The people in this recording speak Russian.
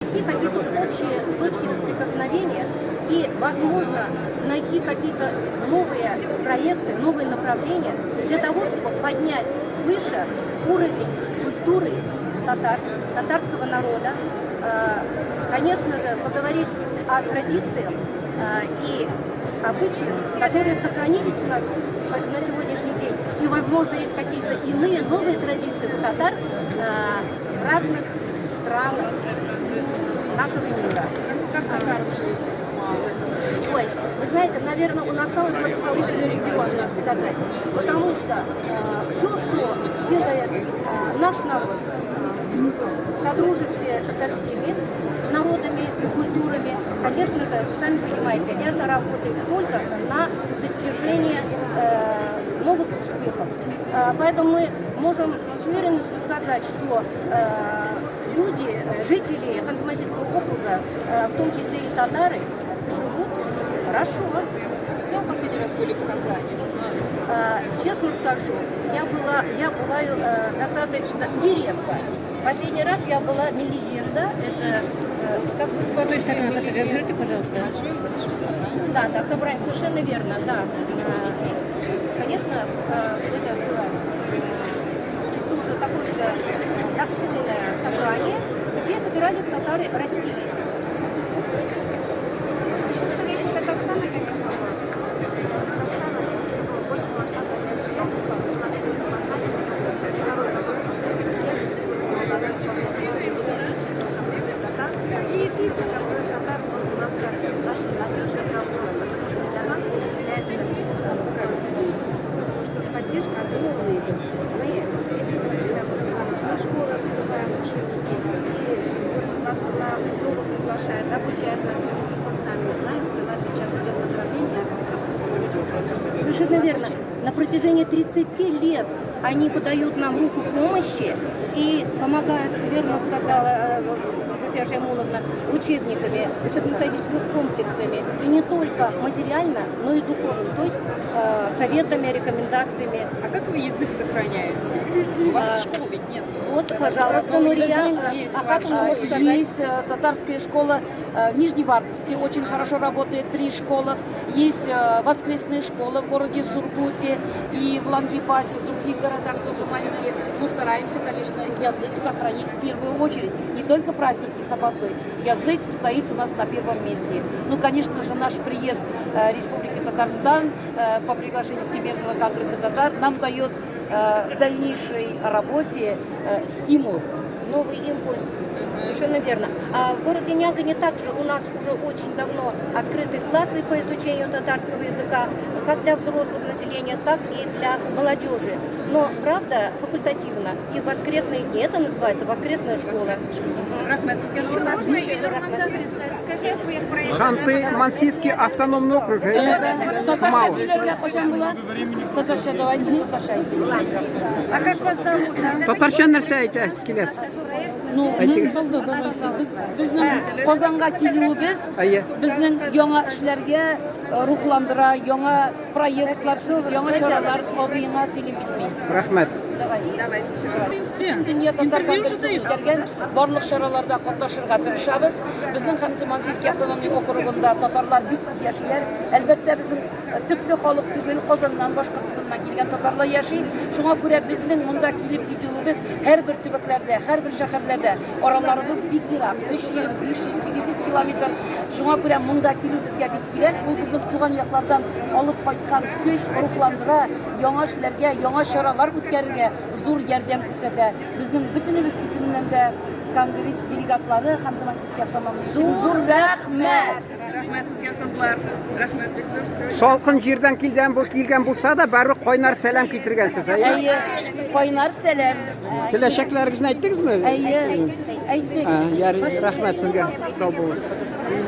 найти какие-то общие точки соприкосновения и, возможно, найти какие-то новые проекты, новые направления для того, чтобы поднять выше уровень культуры татарского народа. Конечно же, поговорить о традициях и обычаях, которые сохранились у нас на сегодняшний день. И, возможно, есть какие-то иные новые традиции у татар в разных странах нашего мира. Как татары живете? Ой, вы знаете, наверное, у нас самый благополучный регион, надо сказать. Потому что все, что делает наш народ в содружестве со всеми народами и культурами, конечно же, сами понимаете, это работает только на достижение новых успехов. Поэтому мы можем с уверенностью сказать, что люди, жители Ханты-Мансийского округа, в том числе и татары, живут хорошо. Когда в последний раз были в Казани? Честно скажу, я бываю достаточно нередко. Последний раз я была Мелизенда, это как бы... С той стороны фотографируйте, пожалуйста. Да, собрание, совершенно верно, да. Конечно, это было тоже такое же достойное собрание, где собирались татары России. Еще столетие Татарстана, конечно, было. Столетие Татарстана, конечно, было очень масштабное мероприятие. У нас сегодня назначилось международное татар. И КПСС татар у нас как наши надежные опоры, потому что для нас является поддержка огромной. Мы, если мы в школах бываем учебники, или нас на учебу приглашают, обучают нас, что сами знаем, когда сейчас идет направление. Совершенно верно. На протяжении 30 лет они подают нам руку помощи и помогают, верно сказала Зульфия Шаймуловна, учебниками, учебно-методическими комплексами. И не только материально, но и духовно, то есть советами, рекомендациями. А как вы язык сохраняете? У вас школ ведь нет. Вот, пожалуйста, Нурия Ахатовна может сказать. Есть татарская школа в Нижневартовске, очень хорошо работает 3 школы. Есть воскресная школа в городе Сургуте и в Лангепасе, в других городах тоже маленькие. Мы стараемся, конечно, язык сохранить в первую очередь. Не только праздники саббаты. Язык стоит у нас на первом месте. Ну, конечно же, наш приезд Республики Татарстан по приглашению Всемирного конгресса татар нам дает в дальнейшей работе стимул. Новый импульс. Совершенно верно. А в городе Нягане также у нас уже очень давно открыты классы по изучению татарского языка, как для взрослого населения, так и для молодежи. Но, правда, факультативно. И в воскресные дни это называется воскресная школа. Скажи о своих проектах. Ханты-Мансийский автономный округ. Татарша сөйлеуге қошан бола? Татарша давайте, татарша айтыңыз. А как вас зовут? Татарша нәрсе айтасыз келесіз? Ну, біздің Қозанға келуіміз, біздің яңа эшләргә рухландыра, яңа проектлар, яңа чаралар абыйыңа сөйлеп битмей. Рахмет. Dünya татарлардан барлык чараларда катнашырга тырышабыз. Безнең Ханты-Мансийский автономик округында татарлар бик күп яшиләр. Әлбәттә безнең төпле халык түгел, Казаннан, Башкортстаннан килгән татарлар яши. Шуңа күрә безнең монда килеп китүебез һәрбер төбәкләрдә, һәрбер шәһәрләрдә араларыбыз бик ерак, 300, 500, 800 километр. Шуңа күрә монда килү безгә бик кирәк. Бу безнең туган яклардан алып кайткан көч рухландыра, яңа эшләргә, яңа чаралар үткәрергә зур ярдәм күрсәтә. Безнең бөтенебез исеменнән дә конгресс делегатлары Ханты-Мансийский автономный зур рәхмәт. Рахмет сезгә, кызлар. Рахмет бик зур. Салкын җирдән килгән булса да, бары кайнар сәлам китергәнсез. Әйе, кайнар сәлам. Теләшәкләрегезне әйттегезме? Әйе, әйттек. Ярый, рәхмәт сезгә. Сау булыгыз.